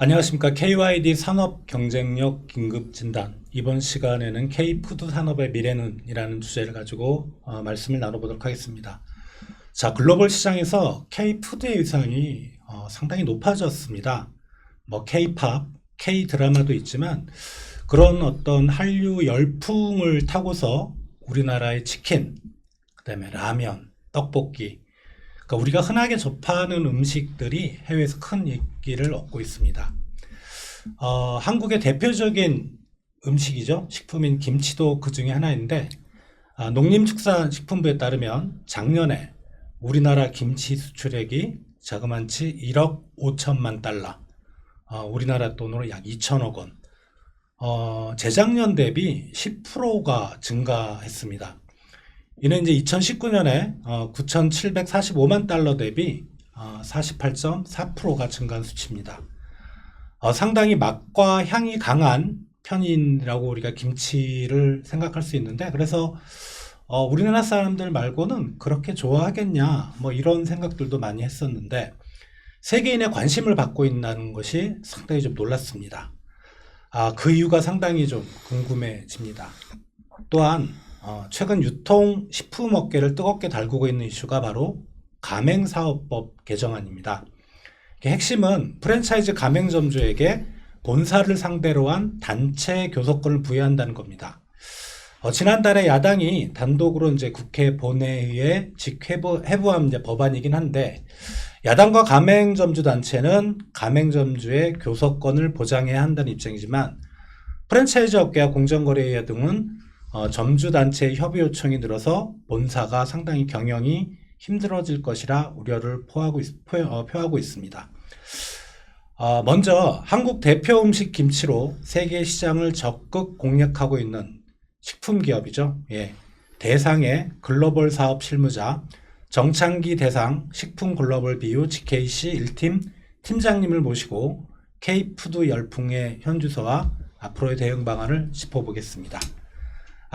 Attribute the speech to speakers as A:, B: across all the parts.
A: 안녕하십니까. KYD 산업 경쟁력 긴급 진단. 이번 시간에는 K푸드 산업의 미래는 이라는 주제를 가지고 말씀을 나눠보도록 하겠습니다. 자, 글로벌 시장에서 K푸드의 위상이 상당히 높아졌습니다. 뭐 K팝, K드라마도 있지만 그런 어떤 한류 열풍을 타고서 우리나라의 치킨, 그다음에 라면, 떡볶이, 그러니까 우리가 흔하게 접하는 음식들이 해외에서 큰 인기를 얻고 있습니다. 한국의 대표적인 음식이죠. 식품인 김치도 그 중에 하나인데, 농림축산식품부에 따르면 작년에 우리나라 김치 수출액이 자그만치 1억 5천만 달러, 우리나라 돈으로 약 2천억 원, 재작년 대비 10%가 증가했습니다. 이는 이제 2019년에 9,745만 달러 대비 48.4%가 증가한 수치입니다. 상당히 맛과 향이 강한 편이라고 우리가 김치를 생각할 수 있는데, 그래서 우리나라 사람들 말고는 그렇게 좋아하겠냐 뭐 이런 생각들도 많이 했었는데, 세계인의 관심을 받고 있다는 것이 상당히 좀 놀랐습니다. 그 이유가 상당히 좀 궁금해집니다. 또한 최근 유통식품업계를 뜨겁게 달구고 있는 이슈가 바로 가맹사업법 개정안입니다. 핵심은 프랜차이즈 가맹점주에게 본사를 상대로 한 단체 교섭권을 부여한다는 겁니다. 지난달에 야당이 단독으로 이제 국회 본회의에 해부한 이제 법안이긴 한데, 야당과 가맹점주 단체는 가맹점주의 교섭권을 보장해야 한다는 입장이지만, 프랜차이즈 업계와 공정거래위원 등은 점주단체의 협의 요청이 늘어서 본사가 상당히 경영이 힘들어질 것이라 우려를 표하고 있습니다. 먼저 한국 대표 음식 김치로 세계 시장을 적극 공략하고 있는 식품기업이죠. 대상의 글로벌 사업 실무자 정창기 대상 식품글로벌 BU GKC 1팀 팀장님을 모시고 K푸드 열풍의 현주소와 앞으로의 대응 방안을 짚어보겠습니다.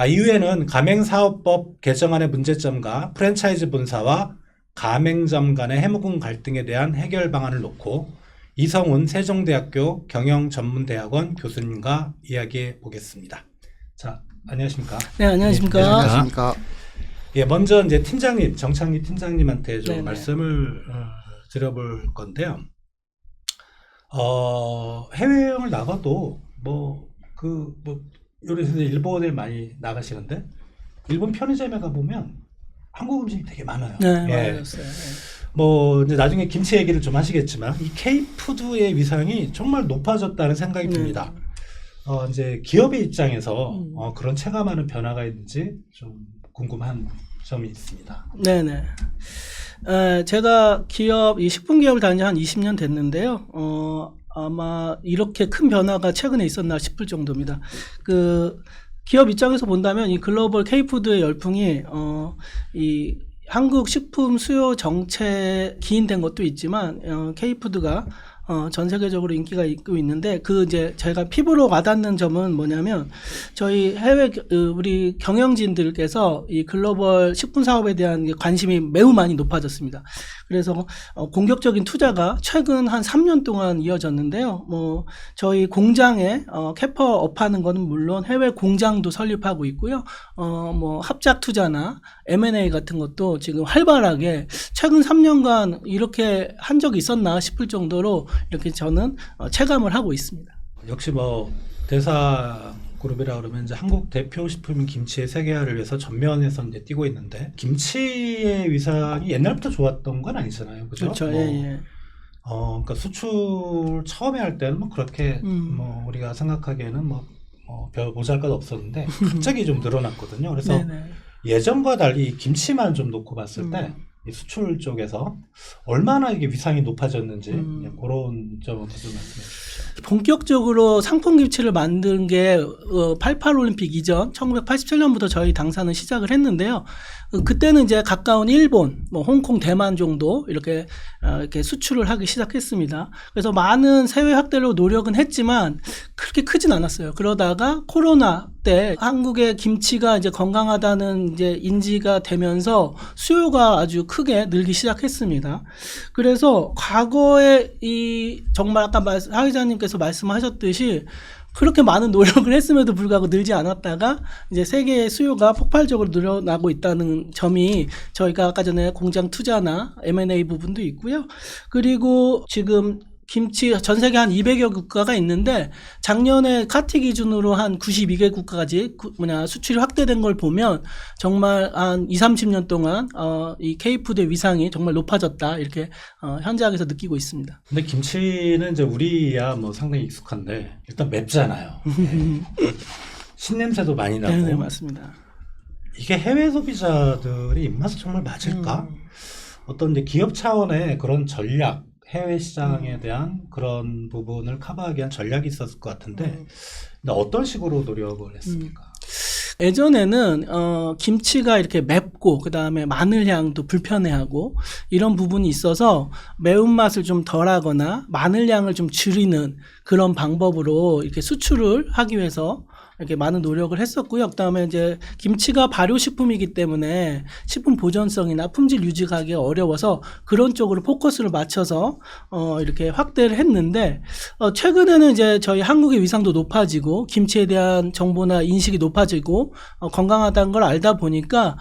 A: 이후에는 가맹사업법 개정안의 문제점과 프랜차이즈 본사와 가맹점 간의 해묵은 갈등에 대한 해결 방안을 놓고 이성훈 세종대학교 경영전문대학원 교수님과 이야기해 보겠습니다. 자, 안녕하십니까?
B: 네, 안녕하십니까?
A: 네,
C: 안녕하십니까?
A: 먼저 이제 팀장님, 정창기 팀장님한테 좀
B: 네네.
A: 말씀을 드려볼 건데요. 해외여행을 나가도 요새 일본에 많이 나가시는데, 일본 편의점에 가보면 한국 음식이 되게 많아요.
B: 네, 맞았어요.
A: 이제 나중에 김치 얘기를 좀 하시겠지만, 이 K푸드의 위상이 정말 높아졌다는 생각이 듭니다. 이제 기업의 입장에서 그런 체감하는 변화가 있는지 좀 궁금한 점이 있습니다.
B: 네네. 제가 이 식품기업을 다닌 지 한 20년 됐는데요. 아마 이렇게 큰 변화가 최근에 있었나 싶을 정도입니다. 그 기업 입장에서 본다면 이 글로벌 K푸드의 열풍이 이 한국 식품 수요 정책 기인된 것도 있지만 K푸드가 전 세계적으로 인기가 있고 있는데, 이제 제가 피부로 와닿는 점은 뭐냐면, 저희 해외 우리 경영진들께서 이 글로벌 식품 사업에 대한 관심이 매우 많이 높아졌습니다. 그래서 공격적인 투자가 최근 한 3년 동안 이어졌는데요. 저희 공장에 캐퍼업하는 거는 물론 해외 공장도 설립하고 있고요. 합작 투자나 M&A 같은 것도 지금 활발하게 최근 3년간 이렇게 한 적이 있었나 싶을 정도로 이렇게 저는 체감을 하고 있습니다.
A: 역시 대사그룹이라 그러면 이제 한국 대표 식품인 김치의 세계화를 위해서 전면에서 이제 뛰고 있는데, 김치의 위상이 옛날부터 좋았던 건 아니잖아요, 그죠?
B: 그렇죠. 예.
A: 그러니까 수출 처음에 할 때는 그렇게 우리가 생각하기에는 별 모자랄 없었는데 갑자기 좀 늘어났거든요. 그래서
B: 네네.
A: 예전과 달리 김치만 좀 놓고 봤을 때 이 수출 쪽에서 얼마나 이게 위상이 높아졌는지 그런 점부터 좀 말씀해 주십시오.
B: 본격적으로 상품 김치를 만든 게 88 올림픽 이전 1987년부터 저희 당사는 시작을 했는데요. 그때는 이제 가까운 일본, 홍콩, 대만 정도 이렇게 수출을 하기 시작했습니다. 그래서 많은 세계 확대로 노력은 했지만 그렇게 크진 않았어요. 그러다가 코로나 때 한국의 김치가 이제 건강하다는 이제 인지가 되면서 수요가 아주 크게 늘기 시작했습니다. 그래서 과거에 이 정말 아까 하 기자님께서 말씀하셨듯이 그렇게 많은 노력을 했음에도 불구하고 늘지 않았다가 이제 세계의 수요가 폭발적으로 늘어나고 있다는 점이 저희가 아까 전에 공장 투자나 M&A 부분도 있고요. 그리고 지금 김치 전 세계 한 200여 국가가 있는데 작년에 카티 기준으로 한 92개 국가까지 수출이 확대된 걸 보면 정말 한 2, 30년 동안 이 K푸드의 위상이 정말 높아졌다 이렇게 현장에서 느끼고 있습니다.
A: 근데 김치는 이제 우리야 뭐 상당히 익숙한데 일단 맵잖아요. 네. 신냄새도 많이 나고.
B: 네, 맞습니다.
A: 이게 해외 소비자들의 입맛에 정말 맞을까? 어떤 이제 기업 차원의 그런 전략, 해외 시장에 대한 그런 부분을 커버하기 위한 전략이 있었을 것 같은데 근데 어떤 식으로 노력을 했습니까?
B: 예전에는 김치가 이렇게 맵고 그다음에 마늘 향도 불편해하고 이런 부분이 있어서 매운맛을 좀 덜하거나 마늘 향을 좀 줄이는 그런 방법으로 이렇게 수출을 하기 위해서 이렇게 많은 노력을 했었고요. 그다음에 이제 김치가 발효식품이기 때문에 식품 보존성이나 품질 유지하기가 어려워서 그런 쪽으로 포커스를 맞춰서 이렇게 확대를 했는데 최근에는 이제 저희 한국의 위상도 높아지고 김치에 대한 정보나 인식이 높아지고 건강하다는 걸 알다 보니까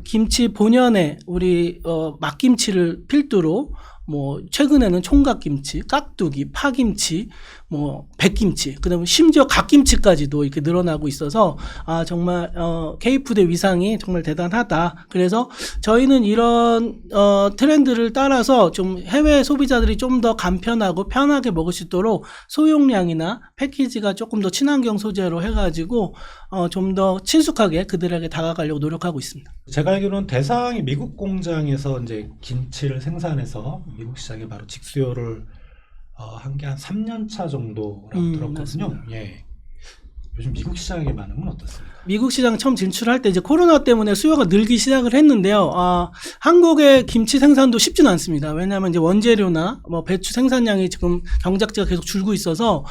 B: 김치 본연의 우리 막김치를 필두로 뭐 최근에는 총각김치, 깍두기, 파김치, 뭐 백김치, 그다음에 심지어 갓김치까지도 이렇게 늘어나고 있어서 정말 K푸드의 위상이 정말 대단하다. 그래서 저희는 이런 트렌드를 따라서 좀 해외 소비자들이 좀 더 간편하고 편하게 먹을 수 있도록 소용량이나 패키지가 조금 더 친환경 소재로 해가지고 좀 더 친숙하게 그들에게 다가가려고 노력하고 있습니다.
A: 제가 알기로는 대상이 미국 공장에서 이제 김치를 생산해서 미국 시장에 바로 직수요를 한 게 한 3년 차 정도라고 들었거든요.
B: 맞습니다.
A: 예. 요즘 미국 시장의 반응은 어떻습니까?
B: 미국 시장 처음 진출할 때 이제 코로나 때문에 수요가 늘기 시작을 했는데요. 한국의 김치 생산도 쉽지는 않습니다. 왜냐하면 이제 원재료나 뭐 배추 생산량이 지금 경작지가 계속 줄고 있어서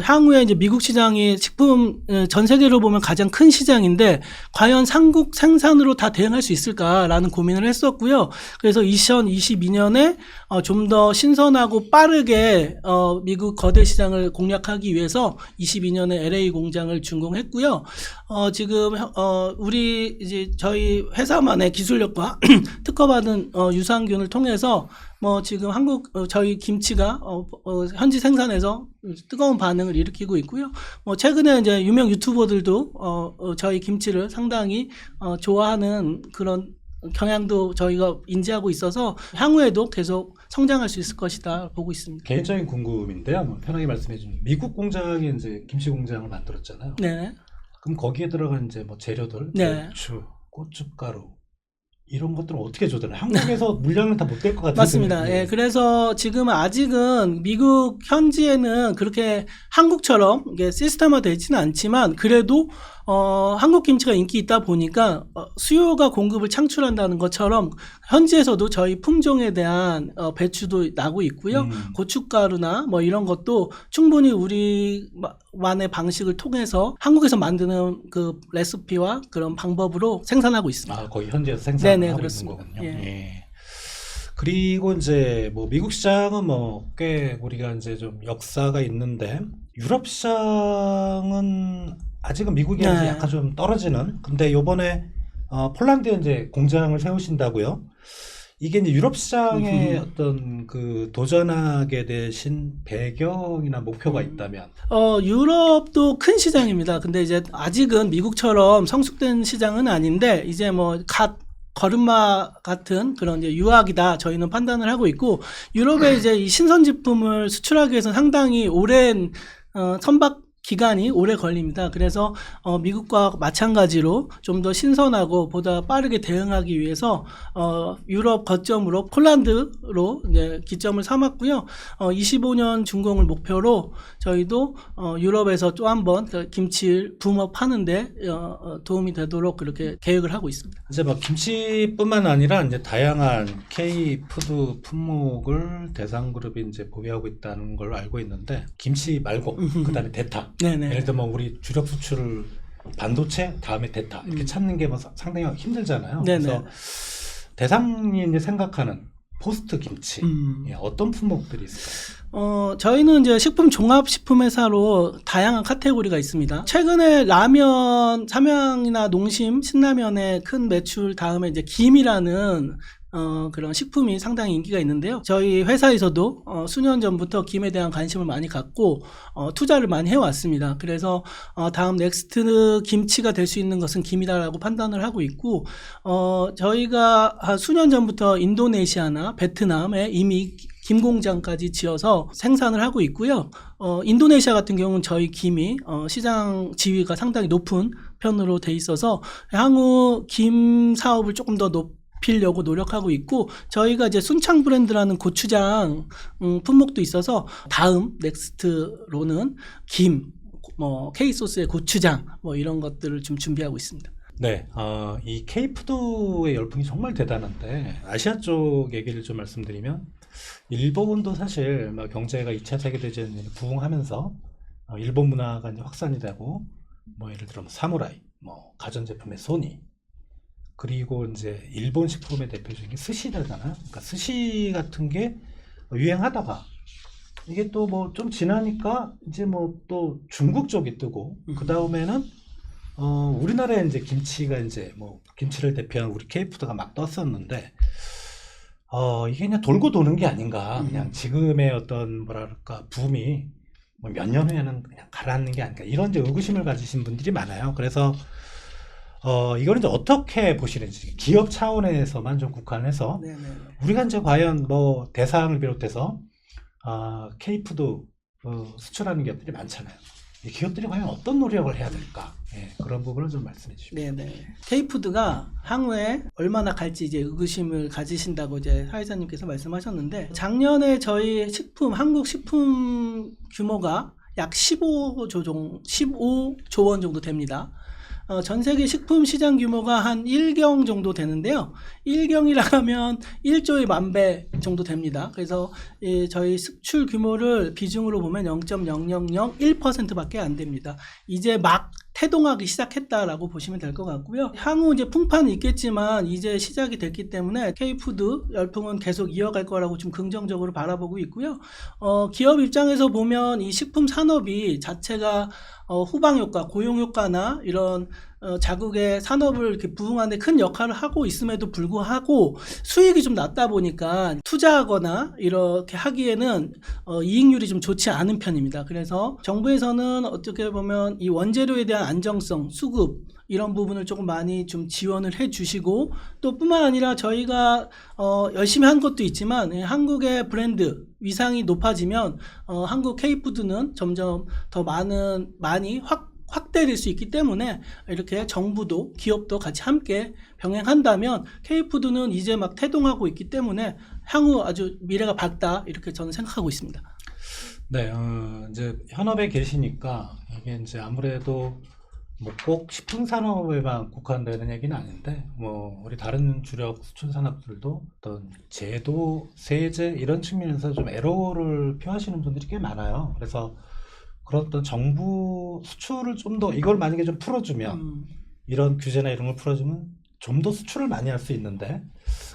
B: 향후에 이제 미국 시장이 식품 전 세계로 보면 가장 큰 시장인데 과연 한국 생산으로 다 대응할 수 있을까라는 고민을 했었고요. 그래서 2022년에 좀 더 신선하고 빠르게 미국 거대 시장을 공략하기 위해서 22년에 LA 공장을 준공했고요. 지금 우리 이제 저희 회사만의 기술력과 특허받은 유산균을 통해서 뭐 지금 한국 저희 김치가 현지 생산해서 뜨거운 반응을 일으키고 있고요. 뭐 최근에 이제 유명 유튜버들도 저희 김치를 상당히 좋아하는 그런 경향도 저희가 인지하고 있어서 향후에도 계속 성장할 수 있을 것이다 보고 있습니다.
A: 개인적인 궁금인데요. 뭐 편하게 말씀해 주면 미국 공장에 이제 김치 공장을 만들었잖아요.
B: 네.
A: 그럼 거기에 들어간 이제 뭐 재료들,
B: 네.
A: 배추, 고춧가루 이런 것들은 어떻게 조절해요? 한국에서 물량은 다 못 될 것 같아요.
B: 맞습니다. 예, 그래서 지금 아직은 미국 현지에는 그렇게 한국처럼 이게 시스템화 되지는 않지만 그래도 한국 김치가 인기 있다 보니까 수요가 공급을 창출한다는 것처럼 현지에서도 저희 품종에 대한 배추도 나고 있고요. 고춧가루나 뭐 이런 것도 충분히 우리만의 방식을 통해서 한국에서 만드는 그 레시피와 그런 방법으로 생산하고 있습니다.
A: 거의 현지에서 생산하고 있는
B: 그렇습니다.
A: 거군요.
B: 예.
A: 예. 그리고 이제 뭐 미국 시장은 뭐 꽤 우리가 이제 좀 역사가 있는데 유럽 시장은 아직은 미국에
B: 네.
A: 약간 좀 떨어지는. 근데 요번에 폴란드에 이제 공장을 세우신다고요. 이게 이제 유럽 시장에 어떤 그 도전하게 되신 배경이나 목표가 있다면?
B: 유럽도 큰 시장입니다. 근데 이제 아직은 미국처럼 성숙된 시장은 아닌데 이제 뭐 걸음마 같은 그런 이제 유학이다 저희는 판단을 하고 있고 유럽에 이제 이 신선제품을 수출하기 위해서 상당히 오랜 선박 기간이 오래 걸립니다. 그래서 미국과 마찬가지로 좀 더 신선하고 보다 빠르게 대응하기 위해서 유럽 거점으로 폴란드로 이제 기점을 삼았고요. 25년 준공을 목표로 저희도 유럽에서 또 한번 김치 붐업 하는데 도움이 되도록 그렇게 계획을 하고 있습니다.
A: 이제 막 김치뿐만 아니라 이제 다양한 K 푸드 품목을 대상그룹이 이제 보유하고 있다는 걸 알고 있는데 김치 말고 그다음에 대타.
B: 네네.
A: 예를 들면 우리 주력 수출을 반도체 다음에 대타 이렇게 찾는 게 뭐 상당히 힘들잖아요.
B: 네네.
A: 그래서 대상이 이제 생각하는 포스트 김치 예, 어떤 품목들이 있을까요?
B: 저희는 이제 식품 종합식품 회사로 다양한 카테고리가 있습니다. 최근에 라면, 삼양이나 농심, 신라면의 큰 매출 다음에 이제 김이라는 그런 식품이 상당히 인기가 있는데요. 저희 회사에서도 수년 전부터 김에 대한 관심을 많이 갖고 투자를 많이 해왔습니다. 그래서 다음 넥스트 김치가 될 수 있는 것은 김이다라고 판단을 하고 있고 저희가 한 수년 전부터 인도네시아나 베트남에 이미 김 공장까지 지어서 생산을 하고 있고요. 인도네시아 같은 경우는 저희 김이 시장 지위가 상당히 높은 편으로 돼 있어서 향후 김 사업을 조금 더 높이려고 노력하고 있고 저희가 이제 순창 브랜드라는 고추장 품목도 있어서 다음 넥스트로는 김, 뭐 K소스의 고추장 뭐 이런 것들을 좀 준비하고 있습니다.
A: 네, 이 K푸드의 열풍이 정말 대단한데 아시아 쪽 얘기를 좀 말씀드리면 일본도 사실 막 경제가 2차 세계대전에 부흥하면서 일본 문화가 이제 확산이 되고 뭐 예를 들어 뭐 사무라이, 뭐 가전제품의 소니 그리고 이제 일본 식품의 대표적인 게 스시잖아요. 그러니까 스시 같은 게 유행하다가 이게 또 뭐 좀 지나니까 이제 뭐 또 중국 쪽이 뜨고 그 다음에는 우리나라에 이제 김치가 이제 뭐 김치를 대표하는 우리 K푸드가 막 떴었는데 이게 그냥 돌고 도는 게 아닌가. 그냥 지금의 어떤 뭐랄까 붐이 뭐 몇 년 후에는 그냥 가라앉는 게 아닌가. 이런 이제 의구심을 가지신 분들이 많아요. 그래서 이거는 이제 어떻게 보시는지 기업 차원에서만 좀 국한해서
B: 네네.
A: 우리가 이제 과연 뭐 대상을 비롯해서 K푸드 수출하는 기업들이 많잖아요. 이 기업들이 과연 어떤 노력을 해야 될까? 예, 그런 부분을 좀 말씀해 주시죠.
B: 네네. K푸드가 향후에 얼마나 갈지 이제 의구심을 가지신다고 이제 사회자님께서 말씀하셨는데 작년에 저희 한국 식품 규모가 약 15조 원 정도 됩니다. 전 세계 식품 시장 규모가 한 1경 정도 되는데요. 1경이라 하면 1조의 10,000배 정도 됩니다. 그래서 저희 수출 규모를 비중으로 보면 0.0001%밖에 안 됩니다. 이제 막 태동하기 시작했다라고 보시면 될 것 같고요. 향후 이제 풍파는 있겠지만 이제 시작이 됐기 때문에 K푸드 열풍은 계속 이어갈 거라고 좀 긍정적으로 바라보고 있고요. 기업 입장에서 보면 이 식품 산업이 자체가 후방 효과, 고용 효과나 이런 자국의 산업을 이렇게 부흥하는 데 큰 역할을 하고 있음에도 불구하고 수익이 좀 낮다 보니까 투자하거나 이렇게 하기에는 이익률이 좀 좋지 않은 편입니다. 그래서 정부에서는 어떻게 보면 이 원재료에 대한 안정성, 수급 이런 부분을 조금 많이 좀 지원을 해 주시고 또 뿐만 아니라 저희가 열심히 한 것도 있지만 한국의 브랜드 위상이 높아지면 한국 K푸드는 점점 더 많이 확대될 수 있기 때문에 이렇게 정부도 기업도 같이 함께 병행한다면 K푸드는 이제 막 태동하고 있기 때문에 향후 아주 미래가 밝다 이렇게 저는 생각하고 있습니다.
A: 네, 이제 현업에 계시니까 이게 이제 아무래도 뭐 꼭 식품 산업에만 국한되는 얘기는 아닌데 뭐 우리 다른 주력 수출 산업들도 어떤 제도, 세제 이런 측면에서 좀 애로를 표하시는 분들이 꽤 많아요. 그래서 그런 어떤 정부 수출을 좀 더 이걸 만약에 좀 풀어주면 이런 규제나 이런 걸 풀어주면 좀 더 수출을 많이 할 수 있는데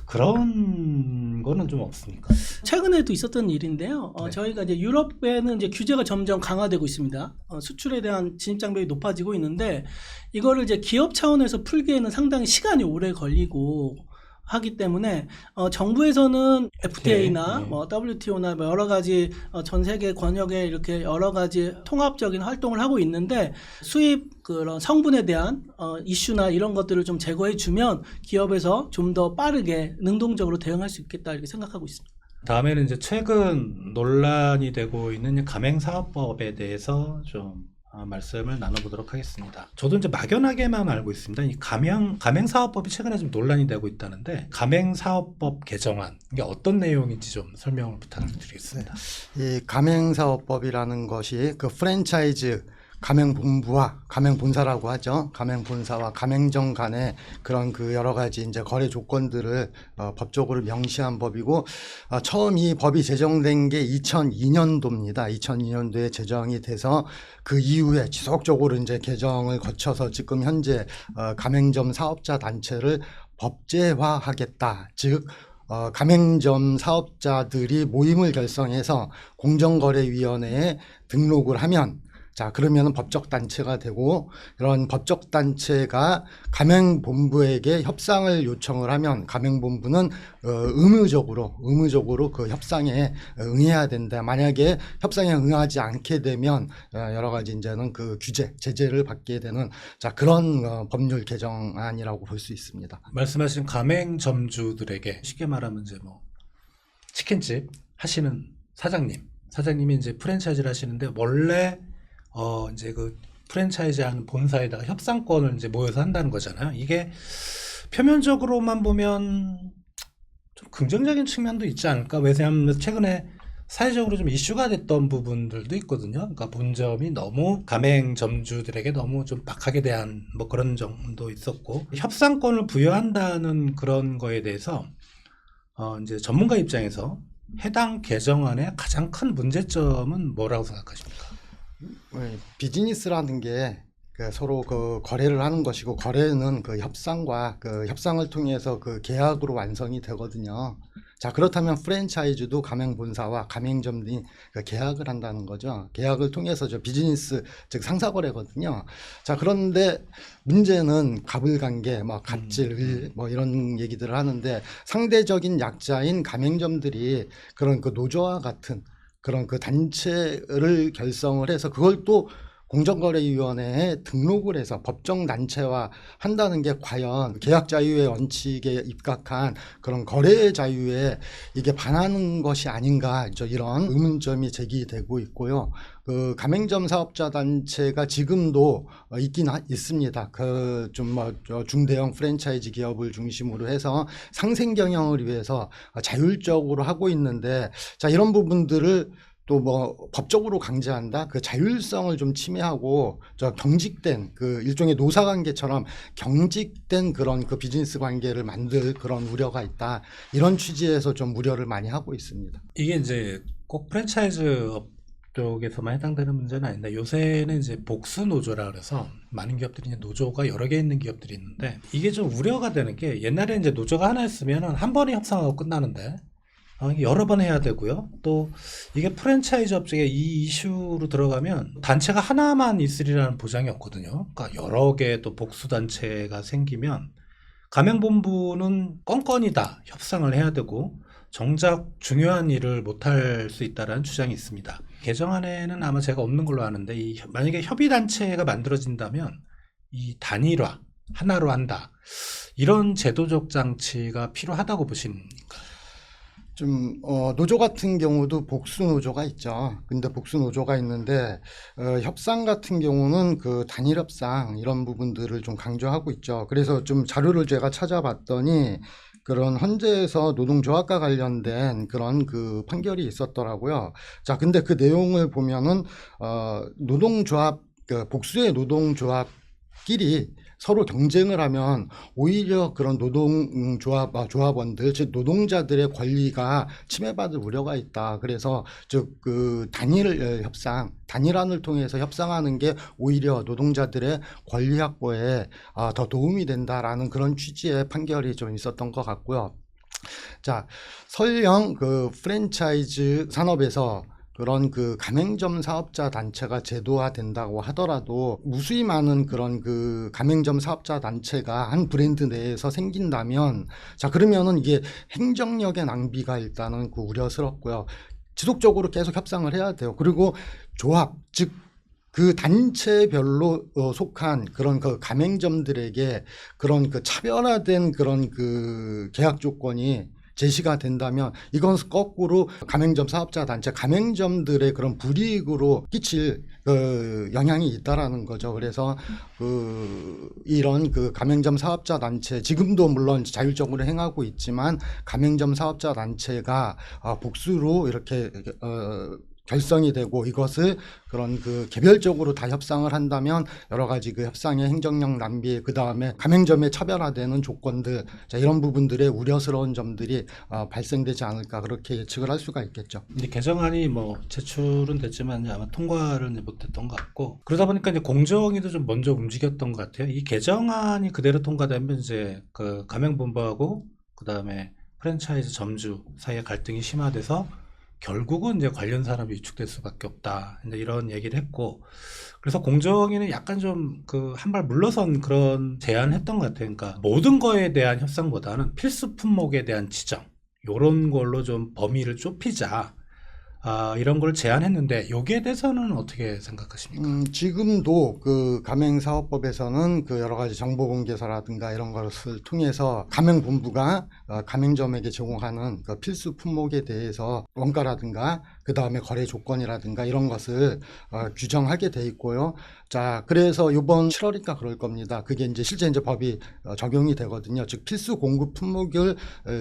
A: 그런 거는 좀 없습니까?
B: 최근에도 있었던 일인데요.
A: 네.
B: 저희가 이제 유럽에는 이제 규제가 점점 강화되고 있습니다. 수출에 대한 진입 장벽이 높아지고 있는데 이거를 이제 기업 차원에서 풀기에는 상당히 시간이 오래 걸리고 하기 때문에 정부에서는 FTA나
A: 네.
B: 뭐 WTO나 뭐 여러 가지 전 세계 권역에 이렇게 여러 가지 통합적인 활동을 하고 있는데 수입 그런 성분에 대한 이슈나 이런 것들을 좀 제거해 주면 기업에서 좀 더 빠르게 능동적으로 대응할 수 있겠다 이렇게 생각하고 있습니다.
A: 다음에는 이제 최근 논란이 되고 있는 가맹사업법에 대해서 좀 말씀을 나눠보도록 하겠습니다. 저도 이제 막연하게만 알고 있습니다. 이 가맹사업법이 최근에 좀 논란이 되고 있다는데 가맹사업법 개정안 이게 어떤 내용인지 좀 설명을 부탁드리겠습니다.
C: 이 가맹사업법이라는 것이 그 프랜차이즈 가맹본부와 가맹본사라고 하죠. 가맹본사와 가맹점 간의 그런 그 여러 가지 이제 거래 조건들을 법적으로 명시한 법이고, 처음 이 법이 제정된 게 2002년도입니다. 2002년도에 제정이 돼서 그 이후에 지속적으로 이제 개정을 거쳐서 지금 현재 가맹점 사업자 단체를 법제화하겠다. 즉 가맹점 사업자들이 모임을 결성해서 공정거래위원회에 등록을 하면, 자, 그러면 법적 단체가 되고, 그런 법적 단체가 가맹본부에게 협상을 요청을 하면 가맹본부는 의무적으로 그 협상에 응해야 된다. 만약에 협상에 응하지 않게 되면 여러 가지 이제는 그 제재를 받게 되는, 자, 그런 법률 개정안이라고 볼 수 있습니다.
A: 말씀하신 가맹점주들에게 쉽게 말하면 이제 뭐 치킨집 하시는 사장님이 이제 프랜차이즈를 하시는데 원래 이제 그 프랜차이즈 하는 본사에다가 협상권을 이제 모여서 한다는 거잖아요. 이게 표면적으로만 보면 좀 긍정적인 측면도 있지 않을까? 왜냐하면 최근에 사회적으로 좀 이슈가 됐던 부분들도 있거든요. 그러니까 본점이 너무 가맹점주들에게 너무 좀 박하게 대한 뭐 그런 정도 있었고, 협상권을 부여한다는 그런 거에 대해서 이제 전문가 입장에서 해당 개정안의 가장 큰 문제점은 뭐라고 생각하십니까?
C: 비즈니스라는 게 서로 그 거래를 하는 것이고, 거래는 그 협상과 그 협상을 통해서 그 계약으로 완성이 되거든요. 자, 그렇다면 프랜차이즈도 가맹본사와 가맹점이 그 계약을 한다는 거죠. 계약을 통해서 비즈니스, 즉 상사거래거든요. 자, 그런데 문제는 갑을관계, 뭐 갑질, 뭐 이런 얘기들을 하는데, 상대적인 약자인 가맹점들이 그런 그 노조와 같은 그런 그 단체를 결성을 해서 그걸 또 공정거래위원회에 등록을 해서 법정 단체화 한다는 게 과연 계약 자유의 원칙에 입각한 그런 거래 자유에 이게 반하는 것이 아닌가, 이런 의문점이 제기되고 있고요. 그 가맹점 사업자 단체가 지금도 있긴 있습니다. 그 좀 뭐 중대형 프랜차이즈 기업을 중심으로 해서 상생 경영을 위해서 자율적으로 하고 있는데, 자, 이런 부분들을 또 뭐 법적으로 강제한다, 그 자율성을 좀 침해하고 경직된 그 일종의 노사관계처럼 경직된 그런 그 비즈니스 관계를 만들 그런 우려가 있다, 이런 취지에서 좀 우려를 많이 하고 있습니다.
A: 이게 이제 꼭 프랜차이즈 업 쪽에서만 해당되는 문제는 아닌데, 요새는 이제 복수 노조라 그래서 많은 기업들이 이제 노조가 여러 개 있는 기업들이 있는데, 이게 좀 우려가 되는 게, 옛날에 이제 노조가 하나 있으면은 한 번에 협상하고 끝나는데 이게 여러 번 해야 되고요. 또 이게 프랜차이즈 업종에 이 이슈로 들어가면 단체가 하나만 있으리라는 보장이 없거든요. 그러니까 여러 개 또 복수 단체가 생기면 가맹본부는 건건이 다 협상을 해야 되고 정작 중요한 일을 못할 수 있다는 주장이 있습니다. 개정안에는 아마 제가 없는 걸로 아는데, 만약에 협의단체가 만들어진다면 이 단일화, 하나로 한다, 이런 제도적 장치가 필요하다고 보십니까?
C: 노조 같은 경우도 복수 노조가 있죠. 근데 복수 노조가 있는데, 협상 같은 경우는 그 단일 협상 이런 부분들을 좀 강조하고 있죠. 그래서 좀 자료를 제가 찾아봤더니 그런 헌재에서 노동조합과 관련된 그런 그 판결이 있었더라고요. 자, 근데 그 내용을 보면은 노동조합, 그 복수의 노동조합끼리 서로 경쟁을 하면 오히려 그런 조합원들, 즉 노동자들의 권리가 침해받을 우려가 있다. 그래서 즉 그 단일 협상, 단일안을 통해서 협상하는 게 오히려 노동자들의 권리 확보에 더 도움이 된다라는 그런 취지의 판결이 좀 있었던 것 같고요. 자, 설령 그 프랜차이즈 산업에서 그런 그 가맹점 사업자 단체가 제도화된다고 하더라도 무수히 많은 그런 그 가맹점 사업자 단체가 한 브랜드 내에서 생긴다면, 자, 그러면은 이게 행정력의 낭비가 일단은 그 우려스럽고요. 지속적으로 계속 협상을 해야 돼요. 그리고 조합, 즉 그 단체별로 속한 그런 그 가맹점들에게 그런 그 차별화된 그런 그 계약 조건이 제시가 된다면, 이건 거꾸로 가맹점 사업자 단체, 가맹점들의 그런 불이익으로 끼칠 영향이 있다라는 거죠. 그래서 이런 그 가맹점 사업자 단체, 지금도 물론 자율적으로 행하고 있지만 가맹점 사업자 단체가 복수로 이렇게 결성이 되고 이것을 그런 그 개별적으로 다 협상을 한다면 여러 가지 그 협상의 행정력 낭비, 그 다음에 가맹점의 차별화되는 조건들, 자, 이런 부분들의 우려스러운 점들이 발생되지 않을까 그렇게 예측을 할 수가 있겠죠.
A: 이제 개정안이 뭐 제출은 됐지만 이제 아마 통과를 이제 못했던 것 같고 그러다 보니까 이제 공정위도 좀 먼저 움직였던 것 같아요. 이 개정안이 그대로 통과되면 이제 그 가맹본부하고 그 다음에 프랜차이즈 점주 사이의 갈등이 심화돼서 결국은 이제 관련 사람이 위축될 수밖에 없다. 이제 이런 얘기를 했고, 그래서 공정위는 약간 좀 그 한 발 물러선 그런 제안을 했던 것 같아요. 그러니까 모든 거에 대한 협상보다는 필수 품목에 대한 지정, 요런 걸로 좀 범위를 좁히자. 이런 걸 제안했는데 여기에 대해서는 어떻게 생각하십니까?
C: 지금도 그 가맹사업법에서는 그 여러 가지 정보공개서라든가 이런 것을 통해서 가맹본부가 가맹점에게 제공하는 그 필수 품목에 대해서 원가라든가 그 다음에 거래 조건이라든가 이런 것을 규정하게 돼 있고요. 자, 그래서 이번 7월인가 그럴 겁니다. 그게 이제 실제 이제 법이 적용이 되거든요. 즉 필수 공급 품목을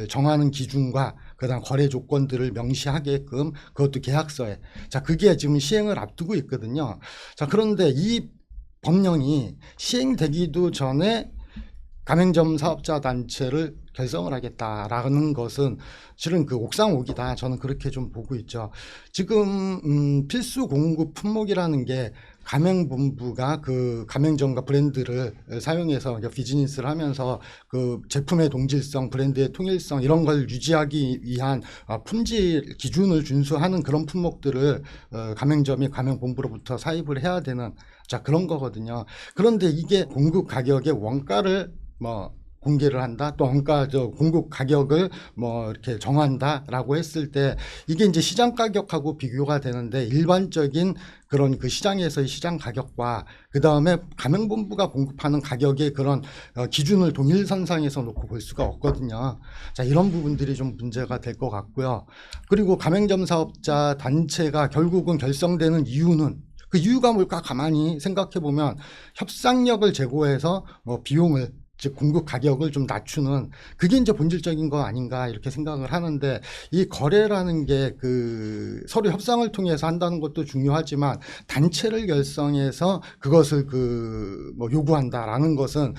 C: 정하는 기준과 그다음 거래 조건들을 명시하게끔 그것도 계약서에. 자, 그게 지금 시행을 앞두고 있거든요. 자, 그런데 이 법령이 시행되기도 전에 가맹점 사업자 단체를 결성을 하겠다라는 것은 실은 그 옥상옥이다. 저는 그렇게 좀 보고 있죠. 지금 필수 공급 품목이라는 게 가맹본부가 그 가맹점과 브랜드를 사용해서 비즈니스를 하면서 그 제품의 동질성, 브랜드의 통일성 이런 걸 유지하기 위한 품질 기준을 준수하는 그런 품목들을 가맹점이 가맹본부로부터 사입을 해야 되는 자 그런 거거든요. 그런데 이게 공급 가격의 원가를 공개를 한다. 또 원가 공급 가격을 이렇게 정한다라고 했을 때 이게 이제 시장 가격하고 비교가 되는데 일반적인 그런 그 시장에서의 시장 가격과 그 다음에 가맹본부가 공급하는 가격의 그런 기준을 동일선상에서 놓고 볼 수가 없거든요. 자, 이런 부분들이 좀 문제가 될 것 같고요. 그리고 가맹점 사업자 단체가 결국은 결성되는 이유는 그 이유가 뭘까 가만히 생각해 보면 협상력을 제고해서 비용을 즉 공급 가격을 좀 낮추는 그게 이제 본질적인 거 아닌가 이렇게 생각을 하는데 이 거래라는 게 그 서로 협상을 통해서 한다는 것도 중요하지만 단체를 결성해서 그것을 요구한다라는 것은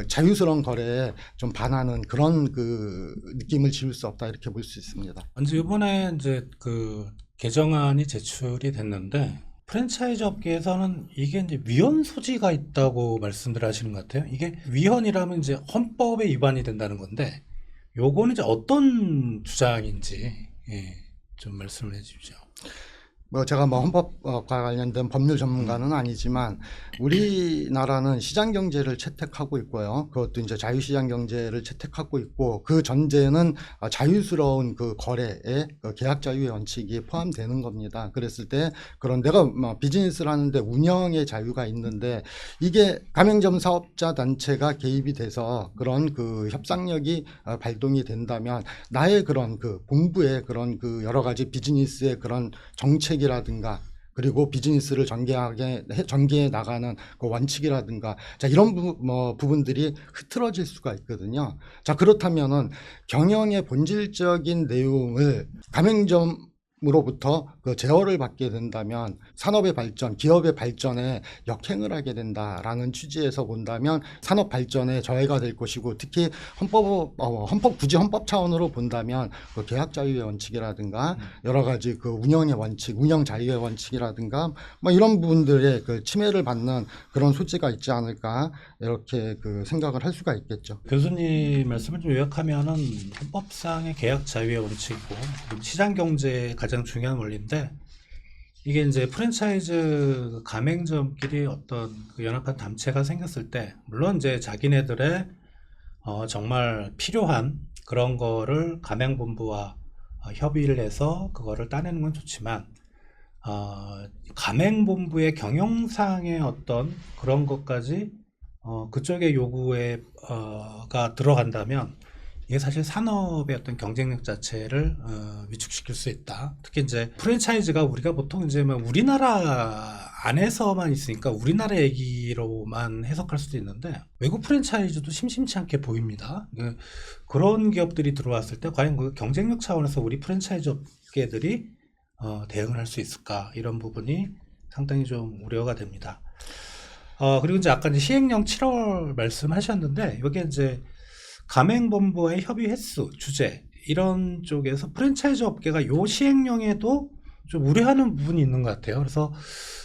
C: 자유스러운 거래에 좀 반하는 그런 그 느낌을 지울 수 없다 이렇게 볼 수 있습니다.
A: 먼저 이번에 이제 그 개정안이 제출이 됐는데 프랜차이즈 업계에서는 이게 이제 위헌 소지가 있다고 말씀들 하시는 것 같아요. 이게 위헌이라면 이제 헌법에 위반이 된다는 건데, 요거는 이제 어떤 주장인지, 좀 말씀을 해 주십시오.
C: 제가 헌법과 관련된 법률 전문가는 아니지만 우리나라는 시장 경제를 채택하고 있고요. 그것도 이제 자유시장 경제를 채택하고 있고 그 전제는 자유스러운 그 거래에 계약 자유의 원칙이 포함되는 겁니다. 그랬을 때 그런 내가 비즈니스를 하는데 운영의 자유가 있는데 이게 가맹점 사업자 단체가 개입이 돼서 그런 그 협상력이 발동이 된다면 나의 그런 그 본부의 그런 그 여러 가지 비즈니스의 그런 정책이 라든가 그리고 비즈니스를 전개해 나가는 그 원칙이라든가 자 이런 부분들이 흐트러질 수가 있거든요. 자 그렇다면은 경영의 본질적인 내용을 가맹점으로부터 그 제어를 받게 된다면 산업의 발전, 기업의 발전에 역행을 하게 된다라는 취지에서 본다면 산업 발전에 저해가 될 것이고 특히 굳이 헌법 차원으로 본다면 그 계약 자유의 원칙이라든가 여러 가지 그 운영의 원칙, 운영 자유의 원칙이라든가 이런 부분들의 그 침해를 받는 그런 소지가 있지 않을까 이렇게 그 생각을 할 수가 있겠죠.
A: 교수님 말씀을 좀 요약하면은 헌법상의 계약 자유의 원칙이고 시장 경제의 가장 중요한 원리인데 이게 이제 프랜차이즈 가맹점끼리 어떤 그 연합한 단체가 생겼을 때 물론 이제 자기네들의 정말 필요한 그런 거를 가맹본부와 협의를 해서 그거를 따내는 건 좋지만 가맹본부의 경영상의 어떤 그런 것까지 그쪽의 요구에 가 들어간다면 이게 사실 산업의 어떤 경쟁력 자체를 위축시킬 수 있다. 특히 이제 프랜차이즈가 우리가 보통 이제 우리나라 안에서만 있으니까 우리나라 얘기로만 해석할 수도 있는데 외국 프랜차이즈도 심심치 않게 보입니다. 그런 기업들이 들어왔을 때 과연 그 경쟁력 차원에서 우리 프랜차이즈 업계들이 대응을 할 수 있을까 이런 부분이 상당히 좀 우려가 됩니다. 그리고 이제 아까 이제 시행령 7월 말씀하셨는데 여기 이제 가맹본부와의 협의 횟수, 주제 이런 쪽에서 프랜차이즈 업계가 요 시행령에도 좀 우려하는 부분이 있는 것 같아요. 그래서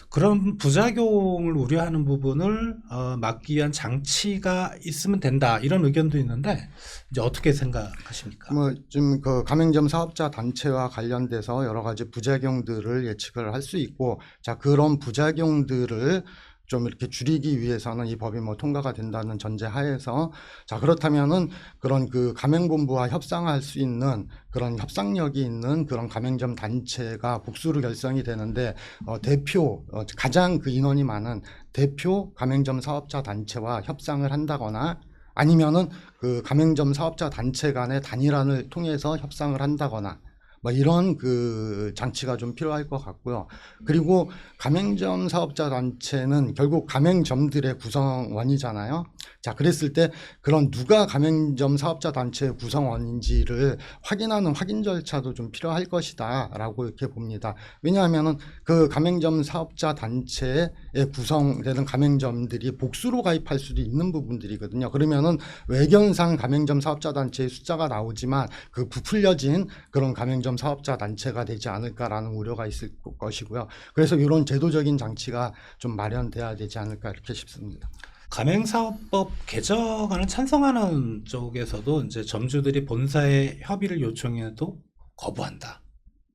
A: 그런 부작용을 우려하는 부분을 막기 위한 장치가 있으면 된다 이런 의견도 있는데 이제 어떻게 생각하십니까?
C: 뭐 지금 그 가맹점 사업자 단체와 관련돼서 여러 가지 부작용들을 예측을 할 수 있고, 자 그런 부작용들을 좀 이렇게 줄이기 위해서는 이 법이 뭐 통과가 된다는 전제 하에서, 자 그렇다면은 그런 그 가맹본부와 협상할 수 있는 그런 협상력이 있는 그런 가맹점 단체가 복수로 결성이 되는데, 대표 가장 그 인원이 많은 대표 가맹점 사업자 단체와 협상을 한다거나, 아니면은 그 가맹점 사업자 단체 간의 단일화를 통해서 협상을 한다거나, 뭐 이런 그 장치가 좀 필요할 것 같고요. 그리고 가맹점 사업자 단체는 결국 가맹점들의 구성원이잖아요. 자, 그랬을 때 그런 누가 가맹점 사업자 단체의 구성원인지를 확인하는 확인 절차도 좀 필요할 것이다라고 이렇게 봅니다. 왜냐하면은 그 가맹점 사업자 단체에 구성되는 가맹점들이 복수로 가입할 수도 있는 부분들이거든요. 그러면은 외견상 가맹점 사업자 단체의 숫자가 나오지만 그 부풀려진 그런 가맹점 사업자 단체가 되지 않을까라는 우려가 있을 것이고요. 그래서 이런 제도적인 장치가 좀 마련돼야 되지 않을까 이렇게 싶습니다.
A: 가맹사업법 개정안을 찬성하는 쪽에서도 이제 점주들이 본사에 협의를 요청해도 거부한다.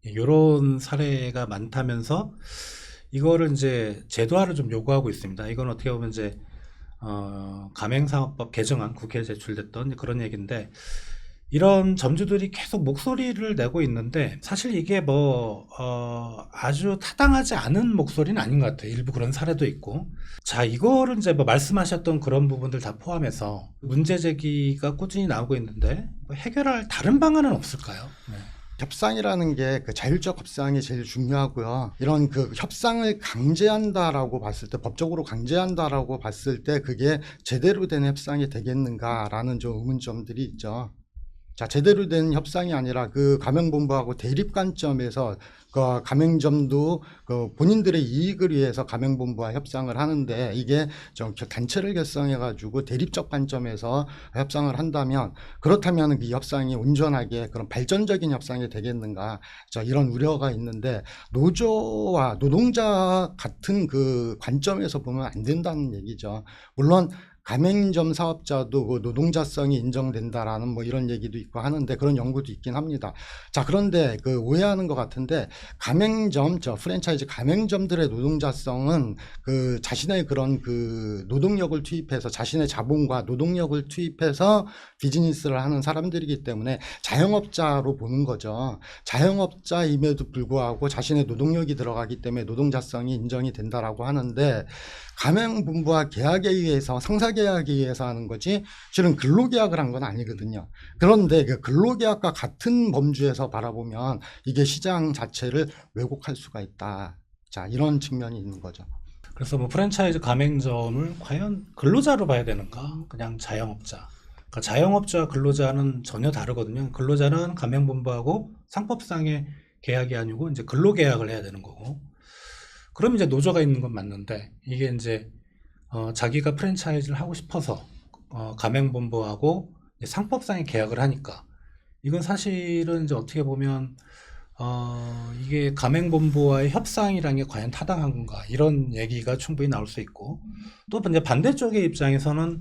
A: 이런 사례가 많다면서 이거를 이제 제도화를 좀 요구하고 있습니다. 이건 어떻게 보면 이제 가맹사업법 개정안 국회에 제출됐던 그런 얘기인데, 이런 점주들이 계속 목소리를 내고 있는데 사실 이게 뭐 아주 타당하지 않은 목소리는 아닌 것 같아요. 일부 그런 사례도 있고. 자, 이거를 이제 뭐 말씀하셨던 그런 부분들 다 포함해서 문제 제기가 꾸준히 나오고 있는데 뭐 해결할 다른 방안은 없을까요? 네.
C: 협상이라는 게 그 자율적 협상이 제일 중요하고요. 이런 그 협상을 강제한다라고 봤을 때, 법적으로 강제한다라고 봤을 때 그게 제대로 된 협상이 되겠는가라는 좀 의문점들이 있죠. 자, 제대로 된 협상이 아니라 그 가맹본부하고 대립 관점에서 그 가맹점도 그 본인들의 이익을 위해서 가맹본부와 협상을 하는데, 이게 좀 단체를 결성해가지고 대립적 관점에서 협상을 한다면, 그렇다면 이 협상이 온전하게 그런 발전적인 협상이 되겠는가? 자, 이런 우려가 있는데, 노조와 노동자 같은 그 관점에서 보면 안 된다는 얘기죠. 물론 가맹점 사업자도 그 노동자성이 인정된다라는 뭐 이런 얘기도 있고 하는데, 그런 연구도 있긴 합니다. 자, 그런데 그 오해하는 것 같은데, 가맹점, 프랜차이즈 가맹점들의 노동자성은 그 자신의 그런 그 노동력을 투입해서, 자신의 자본과 노동력을 투입해서 비즈니스를 하는 사람들이기 때문에 자영업자로 보는 거죠. 자영업자임에도 불구하고 자신의 노동력이 들어가기 때문에 노동자성이 인정이 된다라고 하는데, 가맹본부와 계약에 의해서, 상사계약에 의해서 하는 거지 실은 근로계약을 한 건 아니거든요. 그런데 그 근로계약과 같은 범주에서 바라보면 이게 시장 자체를 왜곡할 수가 있다. 자, 이런 측면이 있는 거죠.
A: 그래서 뭐 프랜차이즈 가맹점을 과연 근로자로 봐야 되는가? 그냥 자영업자. 그러니까 자영업자와 근로자는 전혀 다르거든요. 근로자는 가맹본부하고 상법상의 계약이 아니고 이제 근로계약을 해야 되는 거고. 그럼 이제 노조가 있는 건 맞는데, 이게 이제 자기가 프랜차이즈를 하고 싶어서 가맹본부하고 상법상의 계약을 하니까, 이건 사실은 이제 어떻게 보면 이게 가맹본부와의 협상이라는 게 과연 타당한 건가, 이런 얘기가 충분히 나올 수 있고, 또 이제 반대쪽의 입장에서는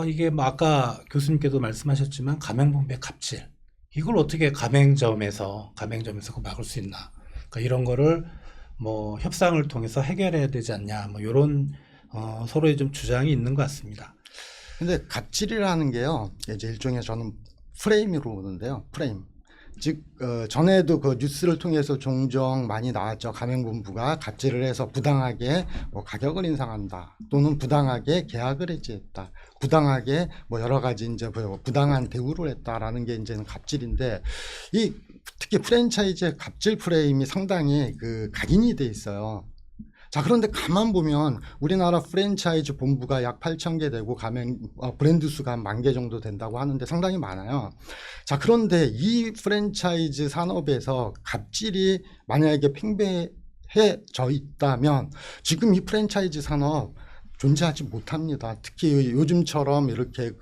A: 이게 뭐 아까 교수님께도 말씀하셨지만 가맹본부의 갑질, 이걸 어떻게 가맹점에서 그거 막을 수 있나, 그러니까 이런 거를 뭐 협상을 통해서 해결해야 되지 않냐, 뭐 이런 서로의 좀 주장이 있는 것 같습니다.
C: 근데 갑질이라는 게요, 이제 일종의 저는 프레임으로 보는데요. 프레임. 즉 전에도 그 뉴스를 통해서 종종 많이 나왔죠. 가맹본부가 갑질을 해서 부당하게 뭐 가격을 인상한다, 또는 부당하게 계약을 해지했다, 부당하게 뭐 여러 가지 이제 부당한 대우를 했다라는 게 이제는 갑질인데, 이 특히 프랜차이즈의 갑질 프레임이 상당히 그 각인이 돼 있어요. 자, 그런데 가만 보면 우리나라 프랜차이즈 본부가 약 8,000개 되고 브랜드 수가 한 10,000개 정도 된다고 하는데 상당히 많아요. 자, 그런데 이 프랜차이즈 산업에서 갑질이 만약에 팽배해져 있다면 지금 이 프랜차이즈 산업 존재하지 못합니다. 특히 요즘처럼 이렇게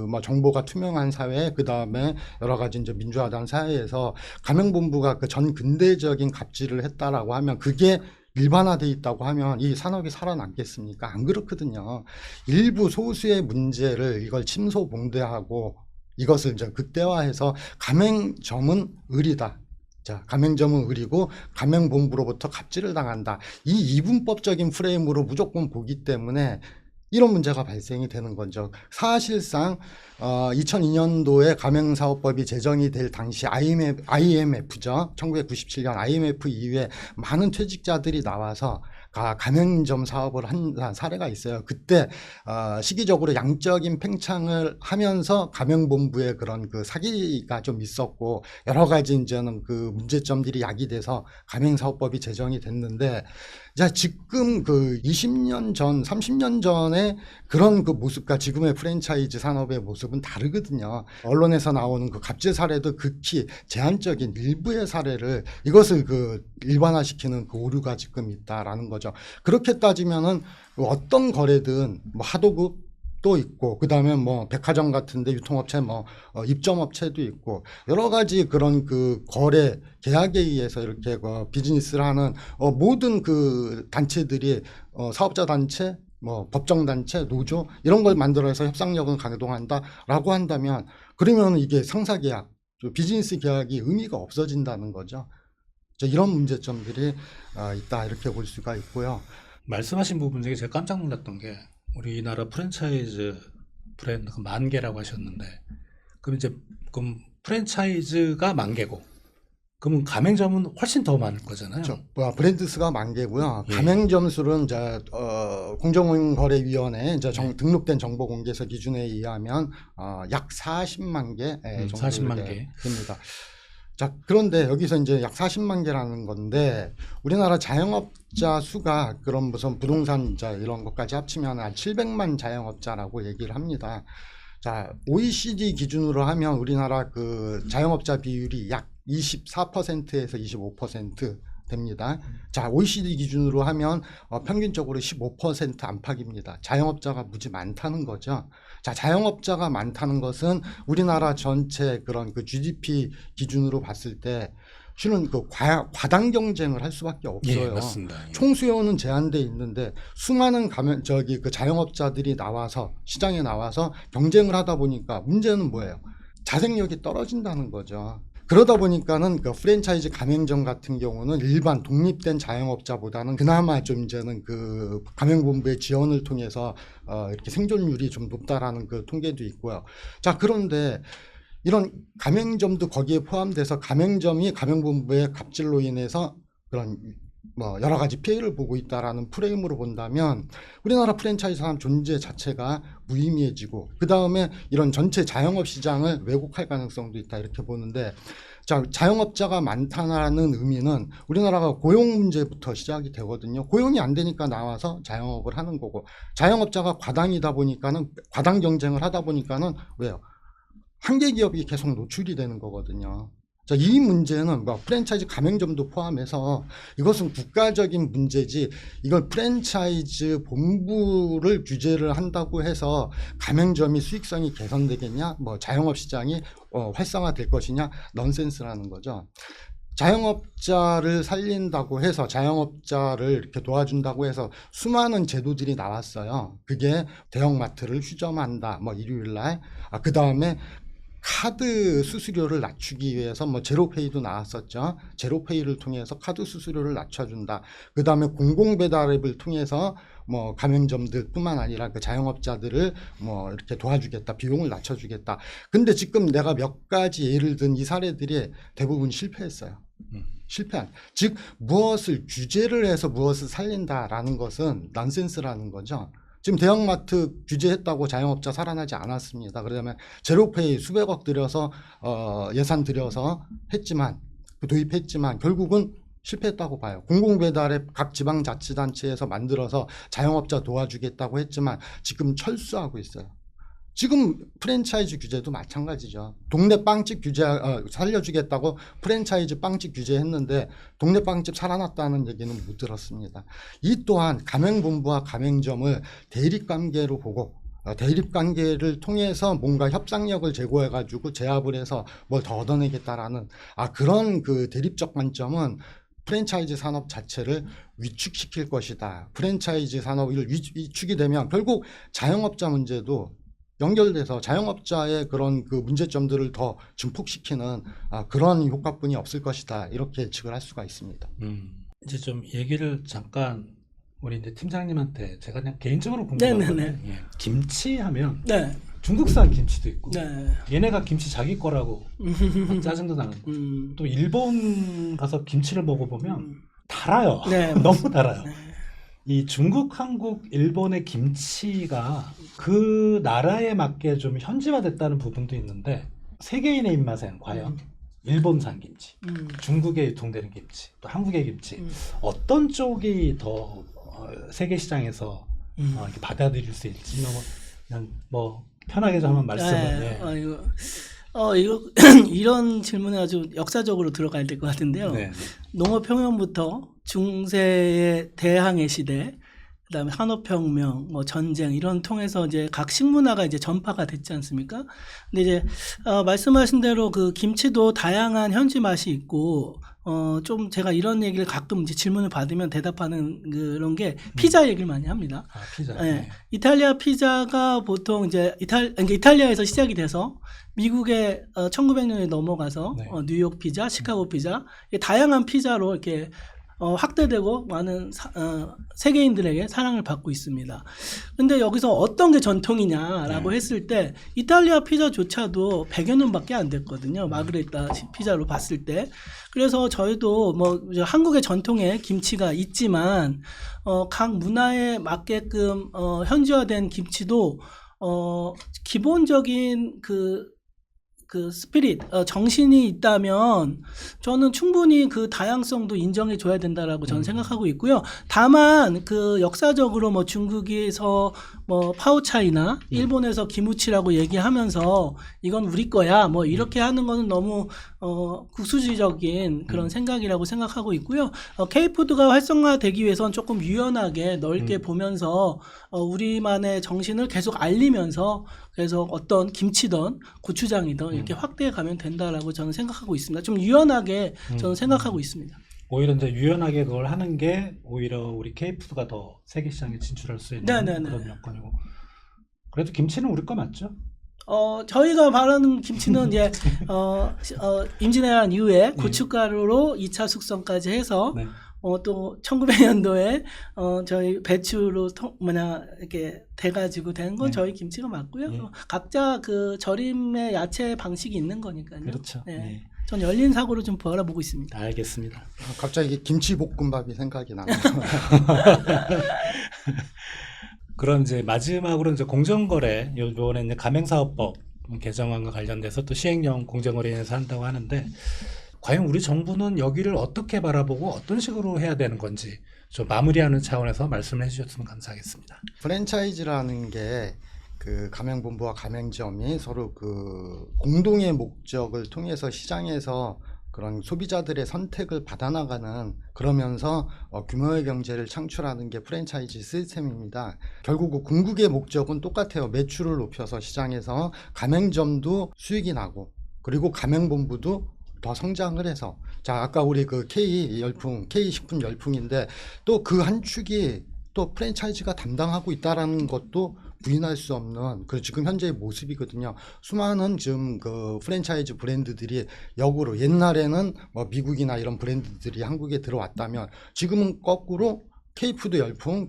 C: 뭐 정보가 투명한 사회, 그 다음에 여러 가지 이제 민주화된 사회에서 가맹본부가 그 전 근대적인 갑질을 했다라고 하면 그게 일반화돼 있다고 하면 이 산업이 살아남겠습니까? 안 그렇거든요. 일부 소수의 문제를 이걸 침소봉대하고 이것을 이제 극대화해서 가맹점은 의리다. 자, 가맹점은 의리고 가맹본부로부터 갑질을 당한다. 이 이분법적인 프레임으로 무조건 보기 때문에 이런 문제가 발생이 되는 거죠. 사실상 2002년도에 가맹사업법이 제정이 될 당시 IMF죠. 1997년 IMF 이후에 많은 퇴직자들이 나와서 가맹점 사업을 한 사례가 있어요. 그때 시기적으로 양적인 팽창을 하면서 가맹본부의 그런 그 사기가 좀 있었고 여러 가지 이제는 그 문제점들이 야기돼서 가맹사업법이 제정이 됐는데 자, 지금 그 20년 전, 30년 전에 그런 그 모습과 지금의 프랜차이즈 산업의 모습은 다르거든요. 언론에서 나오는 그 갑질 사례도 극히 제한적인 일부의 사례를 이것을 그 일반화시키는 그 오류가 지금 있다라는 거죠. 그렇게 따지면은 어떤 거래든 뭐 하도급 또 있고 그다음에 뭐 백화점 같은데 유통업체 입점업체도 있고 여러 가지 그런 그 거래 계약에 의해서 이렇게 비즈니스를 하는 모든 그 단체들이 사업자 단체 법정 단체 노조 이런 걸 만들어서 협상력은 가동한다라고 한다면 그러면 이게 상사 계약 비즈니스 계약이 의미가 없어진다는 거죠. 이런 문제점들이 있다 이렇게 볼 수가 있고요.
A: 말씀하신 부분 중에 제가 깜짝 놀랐던 게 우리나라 프랜차이즈 브랜드가 10,000개라고 하셨는데 그럼 프랜차이즈가 10,000개고 그러면 가맹점은 훨씬 더 많을 거잖아요.
C: 그렇죠. 브랜드 수가 10,000개고요.
A: 예.
C: 가맹점 수는 이제 공정거래위원회 이제 등록된 정보공개서 기준에 의하면 약 40만 개 정도
A: 40만 개
C: 됩니다. 자, 그런데 여기서 이제 약 40만 개라는 건데 우리나라 자영업자 수가 그런 무슨 부동산 이런 것까지 합치면 한 700만 자영업자라고 얘기를 합니다. 자, OECD 기준으로 하면 우리나라 그 자영업자 비율이 약 24%에서 25% 됩니다. 자, OECD 기준으로 하면 평균적으로 15% 안팎입니다. 자영업자가 무지 많다는 거죠. 자, 자영업자가 많다는 것은 우리나라 전체 그런 그 GDP 기준으로 봤을 때 실은 그 과당 경쟁을 할 수밖에 없어요.
A: 예, 맞습니다. 예.
C: 총 수요는 제한돼 있는데 수많은 그 자영업자들이 나와서 시장에 나와서 경쟁을 하다 보니까 문제는 뭐예요? 자생력이 떨어진다는 거죠. 그러다 보니까는 그 프랜차이즈 가맹점 같은 경우는 일반 독립된 자영업자보다는 그나마 좀 이제는 그 가맹본부의 지원을 통해서 이렇게 생존율이 좀 높다라는 그 통계도 있고요. 자, 그런데 이런 가맹점도 거기에 포함돼서 가맹점이 가맹본부의 갑질로 인해서 그런 여러 가지 피해를 보고 있다라는 프레임으로 본다면 우리나라 프랜차이즈 산업 존재 자체가 무의미해지고 그 다음에 이런 전체 자영업 시장을 왜곡할 가능성도 있다 이렇게 보는데 자, 자영업자가 많다는 의미는 우리나라가 고용 문제부터 시작이 되거든요. 고용이 안 되니까 나와서 자영업을 하는 거고 자영업자가 과당이다 보니까는 과당 경쟁을 하다 보니까는 왜요? 한계 기업이 계속 노출이 되는 거거든요. 자, 이 문제는 프랜차이즈 가맹점도 포함해서 이것은 국가적인 문제지 이걸 프랜차이즈 본부를 규제를 한다고 해서 가맹점이 수익성이 개선되겠냐 자영업 시장이 활성화될 것이냐 넌센스라는 거죠. 자영업자를 살린다고 해서 자영업자를 이렇게 도와준다고 해서 수많은 제도들이 나왔어요. 그게 대형마트를 휴점한다 일요일날 그 다음에 카드 수수료를 낮추기 위해서 제로페이도 나왔었죠. 제로페이를 통해서 카드 수수료를 낮춰준다. 그 다음에 공공배달앱을 통해서 가맹점들뿐만 아니라 그 자영업자들을 이렇게 도와주겠다. 비용을 낮춰주겠다. 근데 지금 내가 몇 가지 예를 든 이 사례들이 대부분 실패했어요. 실패한. 즉 무엇을 규제를 해서 무엇을 살린다라는 것은 넌센스라는 거죠. 지금 대형마트 규제했다고 자영업자 살아나지 않았습니다. 그러면 제로페이 수백억 들여서 예산 들여서 했지만 도입했지만 결국은 실패했다고 봐요. 공공배달앱 각 지방자치단체에서 만들어서 자영업자 도와주겠다고 했지만 지금 철수하고 있어요. 지금 프랜차이즈 규제도 마찬가지죠. 동네 빵집 규제 살려주겠다고 프랜차이즈 빵집 규제했는데 동네 빵집 살아났다는 얘기는 못 들었습니다. 이 또한 가맹본부와 가맹점을 대립관계로 보고 대립관계를 통해서 뭔가 협상력을 제고해가지고 제압을 해서 뭘 더 얻어내겠다라는 그런 그 대립적 관점은 프랜차이즈 산업 자체를 위축시킬 것이다. 프랜차이즈 산업이 위축이 되면 결국 자영업자 문제도 연결돼서 자영업자의 그런 그 문제점들을 더 증폭시키는 그런 효과뿐이 없을 것이다. 이렇게 예측을 할 수가 있습니다.
A: 이제 좀 얘기를 잠깐 우리 이제 팀장님한테 제가 그냥 개인적으로 궁금한 건데 김치 하면
B: 네.
A: 중국산 김치도 있고
B: 네.
A: 얘네가 김치 자기 거라고 막 짜증도 나는 거. 또 일본 가서 김치를 먹어보면 달아요.
B: 네,
A: 너무 달아요.
B: 네.
A: 이 중국, 한국, 일본의 김치가 그 나라에 맞게 좀 현지화됐다는 부분도 있는데 세계인의 입맛엔 과연 일본산 김치, 중국에 유통되는 김치, 또 한국의 김치 어떤 쪽이 더 세계 시장에서 이렇게 받아들일 수 있을지 그냥 뭐 편하게 좀 한번 말씀을.
B: 이거 이런 질문에 아주 역사적으로 들어가야 될 것 같은데요.
A: 네.
B: 농업혁명부터 중세의 대항해 시대, 그다음에 산업혁명, 뭐 전쟁 이런 통해서 이제 각 식문화가 이제 전파가 됐지 않습니까? 근데 이제 말씀하신 대로 그 김치도 다양한 현지 맛이 있고 좀 제가 이런 얘기를 가끔 이제 질문을 받으면 대답하는 그런 게 피자 얘기를 많이 합니다.
A: 피자.
B: 네. 네. 이탈리아 피자가 보통 이제 이탈리아에서 시작이 돼서 미국에 1900년에 넘어가서
A: 네.
B: 뉴욕 피자, 시카고 피자 다양한 피자로 이렇게 확대되고 많은 세계인들에게 사랑을 받고 있습니다. 근데 여기서 어떤 게 전통이냐라고 했을 때 이탈리아 피자조차도 100여 년밖에 안 됐거든요. 마그레타 피자로 봤을 때. 그래서 저희도 뭐 한국의 전통의 김치가 있지만 각 문화에 맞게끔 현지화된 김치도 기본적인 그 스피릿, 정신이 있다면 저는 충분히 그 다양성도 인정해 줘야 된다라고 저는 생각하고 있고요. 다만 그 역사적으로 뭐 중국에서 뭐 파오차이나 일본에서 기무치라고 얘기하면서 이건 우리 거야 뭐 이렇게 하는 거는 너무 국수주의적인 그런 생각이라고 생각하고 있고요. K푸드가 활성화되기 위해서는 조금 유연하게 넓게 보면서 우리만의 정신을 계속 알리면서 그래서 어떤 김치든 고추장이든 이렇게 확대해 가면 된다라고 저는 생각하고 있습니다. 좀 유연하게 저는 생각하고 있습니다.
A: 오히려 이제 유연하게 그걸 하는 게 오히려 우리 K푸드가 더 세계 시장에 진출할 수 있는 그런 여건이고. 그래도 김치는 우리 거 맞죠?
B: 저희가 말하는 김치는 이제 임진왜란 이후에 고춧가루로 2차 숙성까지 해서 또 1900년도에 저희 배추로 이렇게 돼가지고 된 건 저희 김치가 맞고요. 각자 그 절임의 야채 방식이 있는 거니까요.
A: 그렇죠.
B: 네. 전 열린 사고로 좀 바라보고 있습니다.
A: 알겠습니다.
C: 갑자기 김치볶음밥이 생각이 나네요.
A: 그런 이제 마지막으로 이제 공정거래 요번에 이제 가맹사업법 개정안과 관련돼서 또 시행령 공정거래에서 한다고 하는데 과연 우리 정부는 여기를 어떻게 바라보고 어떤 식으로 해야 되는 건지 좀 마무리하는 차원에서 말씀을 해주셨으면 감사하겠습니다.
C: 프랜차이즈라는 게 그 가맹본부와 가맹점이 서로 그 공동의 목적을 통해서 시장에서 그런 소비자들의 선택을 받아나가는 그러면서 규모의 경제를 창출하는 게 프랜차이즈 시스템입니다. 결국 궁극의 목적은 똑같아요. 매출을 높여서 시장에서 가맹점도 수익이 나고 그리고 가맹본부도 더 성장을 해서 자 아까 우리 그 K식품 열풍인데 또 그 한 축이 또 프랜차이즈가 담당하고 있다라는 것도 부인할 수 없는 그 지금 현재의 모습이거든요. 수많은 지금 그 프랜차이즈 브랜드들이 역으로 옛날에는 뭐 미국이나 이런 브랜드들이 한국에 들어왔다면 지금은 거꾸로 K푸드 열풍,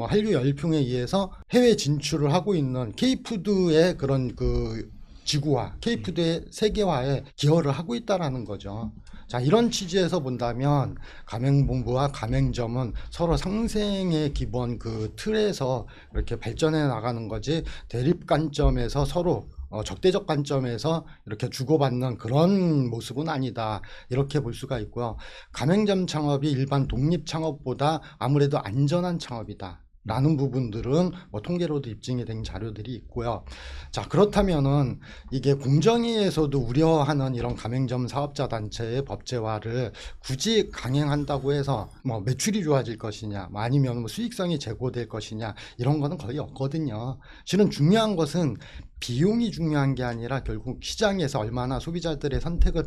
C: 한류 열풍에 의해서 해외 진출을 하고 있는 K푸드의 그런 그 지구화, K푸드의 세계화에 기여를 하고 있다라는 거죠. 자, 이런 취지에서 본다면 가맹본부와 가맹점은 서로 상생의 기본 그 틀에서 이렇게 발전해 나가는 거지 대립 관점에서 서로 적대적 관점에서 이렇게 주고받는 그런 모습은 아니다. 이렇게 볼 수가 있고요. 가맹점 창업이 일반 독립 창업보다 아무래도 안전한 창업이다. 라는 부분들은 뭐 통계로도 입증이 된 자료들이 있고요. 자, 그렇다면은 이게 공정위에서도 우려하는 이런 가맹점 사업자 단체의 법제화를 굳이 강행한다고 해서 뭐 매출이 좋아질 것이냐, 뭐 아니면 뭐 수익성이 제고될 것이냐, 이런 거는 거의 없거든요. 실은 중요한 것은 비용이 중요한 게 아니라 결국 시장에서 얼마나 소비자들의 선택을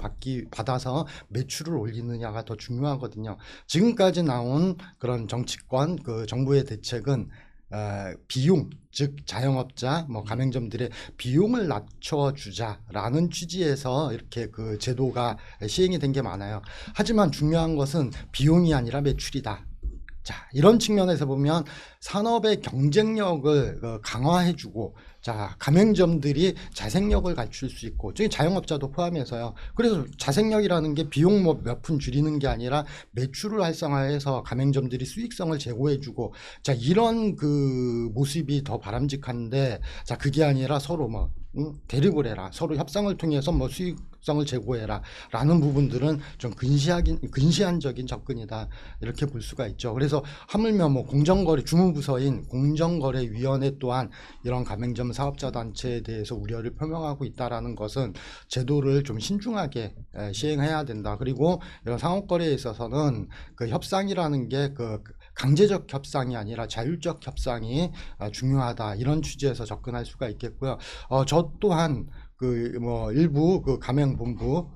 C: 받아서 매출을 올리느냐가 더 중요하거든요. 지금까지 나온 그런 정치권, 그 정부의 대책은 비용, 즉 자영업자, 뭐 가맹점들의 비용을 낮춰주자라는 취지에서 이렇게 그 제도가 시행이 된 게 많아요. 하지만 중요한 것은 비용이 아니라 매출이다. 자, 이런 측면에서 보면 산업의 경쟁력을 강화해주고, 자, 가맹점들이 자생력을 갖출 수 있고, 저기 자영업자도 포함해서요. 그래서 자생력이라는 게 비용 뭐 몇 푼 줄이는 게 아니라 매출을 활성화해서 가맹점들이 수익성을 제고해주고, 자, 이런 그 모습이 더 바람직한데, 자, 그게 아니라 서로 뭐 대립을 해라, 서로 협상을 통해서 뭐 수익성을 제고해라 라는 부분들은 좀 근시안적인 접근이다, 이렇게 볼 수가 있죠. 그래서 하물며 뭐 공정거래 주무부서인 공정거래위원회 또한 이런 가맹점 사업자 단체에 대해서 우려를 표명하고 있다라는 것은 제도를 좀 신중하게 시행해야 된다. 그리고 이런 상업거래에 있어서는 그 협상이라는 게 그 강제적 협상이 아니라 자율적 협상이 중요하다, 이런 취지에서 접근할 수가 있겠고요. 저 또한 그 뭐 일부 그 가맹본부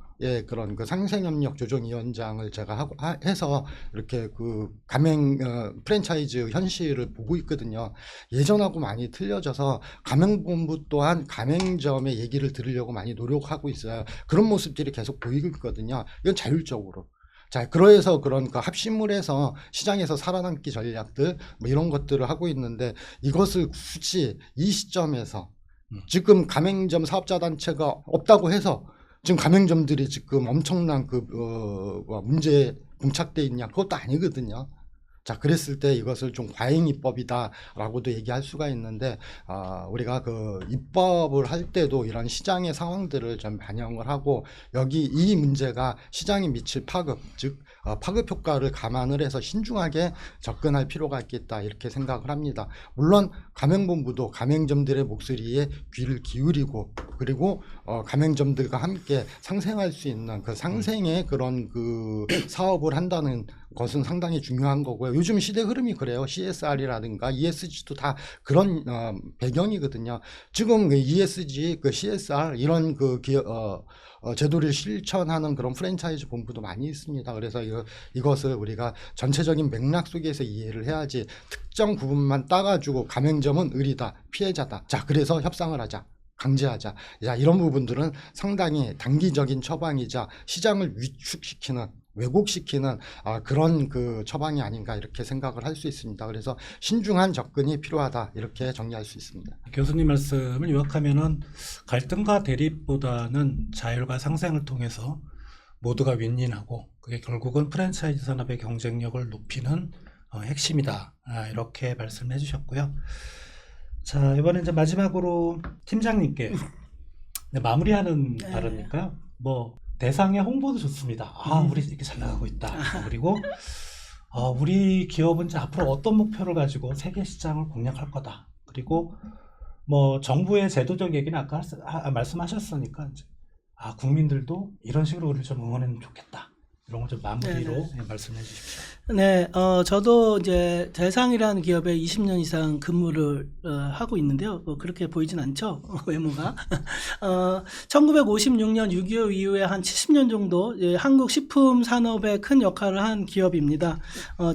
C: 그런 그 상생협력 조정위원장을 제가 해서 이렇게 그 가맹 프랜차이즈 현실을 보고 있거든요. 예전하고 많이 틀려져서 가맹본부 또한 가맹점의 얘기를 들으려고 많이 노력하고 있어요. 그런 모습들이 계속 보이고 있거든요. 이건 자율적으로. 자, 그래서 그런 그 합심을 해서 시장에서 살아남기 전략들 뭐 이런 것들을 하고 있는데, 이것을 굳이 이 시점에서 지금 가맹점 사업자 단체가 없다고 해서 지금 가맹점들이 지금 엄청난 그 문제에 봉착돼 있냐, 그것도 아니거든요. 자, 그랬을 때 이것을 좀 과잉 입법이다라고도 얘기할 수가 있는데, 우리가 그 입법을 할 때도 이런 시장의 상황들을 좀 반영을 하고, 여기 이 문제가 시장에 미칠 파급, 즉 파급 효과를 감안을 해서 신중하게 접근할 필요가 있겠다, 이렇게 생각을 합니다. 물론 가맹본부도 가맹점들의 목소리에 귀를 기울이고, 그리고 가맹점들과 함께 상생할 수 있는 그 상생의 그런 그 사업을 한다는 것은 상당히 중요한 거고요. 요즘 시대 흐름이 그래요. CSR이라든가 ESG도 다 그런 배경이거든요. 지금 ESG, 그 CSR 이런 그 제도를 실천하는 그런 프랜차이즈 본부도 많이 있습니다. 그래서 이것을 우리가 전체적인 맥락 속에서 이해를 해야지, 특정 부분만 따가지고 가맹점은 의리다, 피해자다, 자, 그래서 협상을 하자, 강제하자, 야, 이런 부분들은 상당히 단기적인 처방이자 시장을 위축시키는, 왜곡시키는 그런 그 처방이 아닌가, 이렇게 생각을 할 수 있습니다. 그래서 신중한 접근이 필요하다, 이렇게 정리할 수 있습니다.
A: 교수님 말씀을 요약하면은 갈등과 대립보다는 자율과 상생을 통해서 모두가 윈윈하고, 그게 결국은 프랜차이즈 산업의 경쟁력을 높이는 핵심이다, 이렇게 말씀해 주셨고요. 자, 이번에 이제 마지막으로 팀장님께 마무리하는 발언이니까요. 뭐 대상의 홍보도 좋습니다. 우리 이렇게 잘 나가고 있다. 그리고 우리 기업은 이제 앞으로 어떤 목표를 가지고 세계 시장을 공략할 거다. 그리고 뭐 정부의 제도적 얘기는 아까 말씀하셨으니까 이제 국민들도 이런 식으로 우리를 좀 응원하면 좋겠다. 이런 걸 좀 마무리로 말씀해 주십시오.
B: 네, 저도 이제 대상이라는 기업에 20년 이상 근무를 하고 있는데요. 그렇게 보이진 않죠, 외모가. 1956년 6.25 이후에 한 70년 정도 한국 식품 산업에 큰 역할을 한 기업입니다.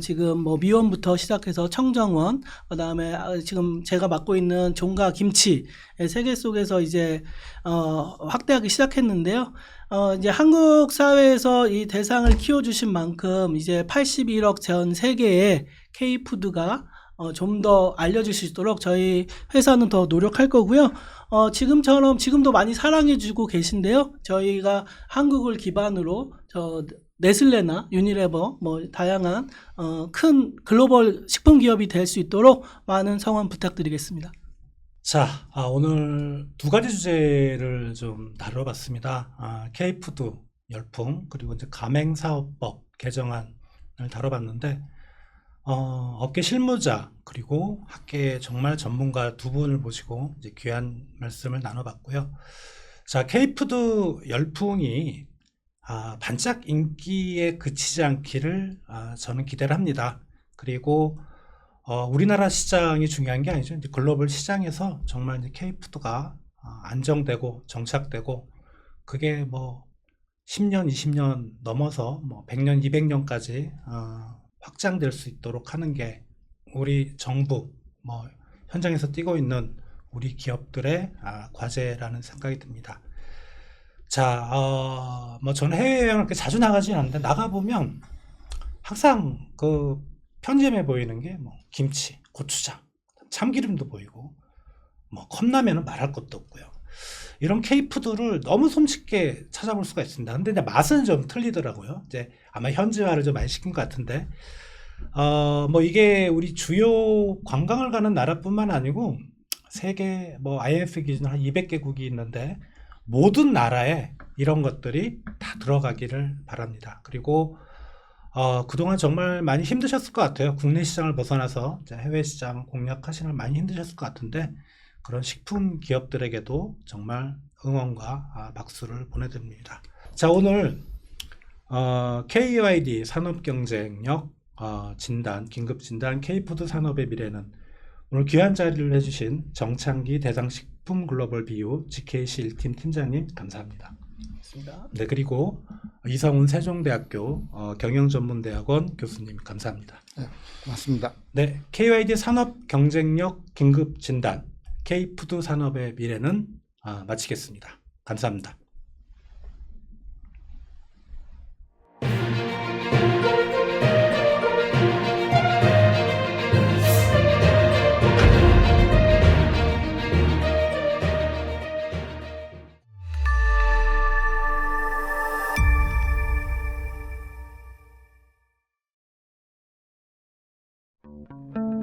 B: 지금 뭐 미원부터 시작해서 청정원, 그다음에 지금 제가 맡고 있는 종가 김치 세계 속에서 이제 확대하기 시작했는데요. 이제 한국 사회에서 이 대상을 키워주신 만큼 이제 81억 전 세계에 K푸드가 좀 더 알려질 수 있도록 저희 회사는 더 노력할 거고요. 지금처럼 지금도 많이 사랑해주고 계신데요. 저희가 한국을 기반으로 네슬레나 유니레버 뭐 다양한 큰 글로벌 식품 기업이 될 수 있도록 많은 성원 부탁드리겠습니다.
A: 자, 오늘 두 가지 주제를 좀 다뤄봤습니다. K푸드 열풍, 그리고 이제 가맹사업법 개정안을 다뤄봤는데, 업계 실무자, 그리고 학계 정말 전문가 두 분을 모시고 이제 귀한 말씀을 나눠봤고요. 자, K푸드 열풍이 반짝 인기에 그치지 않기를 저는 기대를 합니다. 그리고 우리나라 시장이 중요한 게 아니죠. 이제 글로벌 시장에서 정말 이제 K푸드가 안정되고 정착되고 그게 뭐 10년, 20년 넘어서 뭐 100년, 200년까지 확장될 수 있도록 하는 게 우리 정부, 뭐 현장에서 뛰고 있는 우리 기업들의 과제라는 생각이 듭니다. 자, 뭐 저는 해외여행을 그렇게 자주 나가진 않는데 나가보면 항상 그 편지점에 보이는 게 뭐 김치, 고추장, 참기름도 보이고 뭐 컵라면은 말할 것도 없고요. 이런 K푸드를 너무 손쉽게 찾아볼 수가 있습니다. 근데 이제 맛은 좀 틀리더라고요. 이제 아마 현지화를 좀 많이 시킨 것 같은데, 뭐 이게 우리 주요 관광을 가는 나라뿐만 아니고 세계 뭐 IMF 기준 한 200개국이 있는데 모든 나라에 이런 것들이 다 들어가기를 바랍니다. 그리고 그동안 정말 많이 힘드셨을 것 같아요. 국내 시장을 벗어나서 이제 해외 시장 공략하시는 걸 많이 힘드셨을 것 같은데 그런 식품 기업들에게도 정말 응원과 박수를 보내드립니다. 자, 오늘 KYD 산업경쟁력 진단, 긴급진단 K푸드 산업의 미래는 오늘 귀한 자리를 해주신 정창기 대상식품 글로벌 BU GKC 1팀 팀장님 감사합니다. 네, 그리고 이성훈 세종대학교 경영전문대학원 교수님 감사합니다.
C: 네, 고맙습니다.
A: 네, KYD 산업경쟁력 긴급진단 K푸드 산업의 미래는 마치겠습니다. 감사합니다.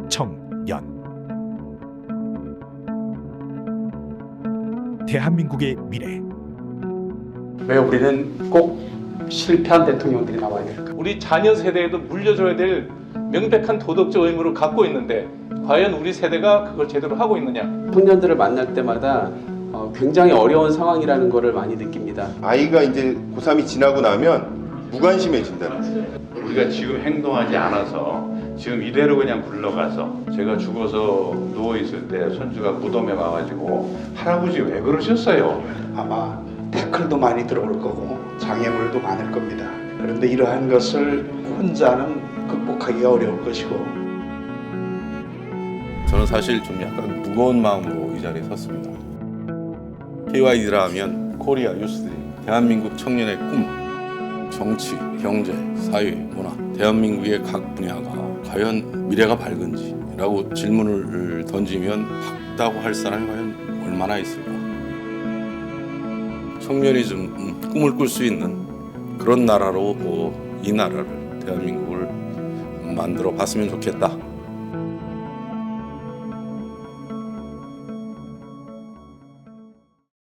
D: 청년 대한민국의 미래.
E: 왜 우리는 꼭 실패한 대통령들이 나와야 될까?
F: 우리 자녀 세대에도 물려줘야 될 명백한 도덕적 의무를 갖고 있는데 과연 우리 세대가 그걸 제대로 하고 있느냐?
E: 청년들을 만날 때마다 굉장히 어려운 상황이라는 것을 많이 느낍니다.
G: 아이가 이제 고3이 지나고 나면 무관심해진다는 거예요.
H: 우리가 지금 행동하지 않아서 지금 이대로 그냥 굴러가서 제가 죽어서 누워있을 때 손주가 무덤에 와가지고 할아버지 왜 그러셨어요?
I: 아마 태클도 많이 들어올 거고 장애물도 많을 겁니다. 그런데 이러한 것을 혼자는 극복하기가 어려울 것이고
J: 저는 사실 좀 약간 무거운 마음으로 이 자리에 섰습니다. KYD라 하면 코리아 유스들이 대한민국 청년의 꿈, 정치, 경제, 사회, 문화, 대한민국의 각 분야가 과연 미래가 밝은지 라고 질문을 던지면 밝다고 할 사람이 과연 얼마나 있을까. 청년이 좀 꿈을 꿀 수 있는 그런 나라로 이 나라를 대한민국을 만들어 봤으면 좋겠다.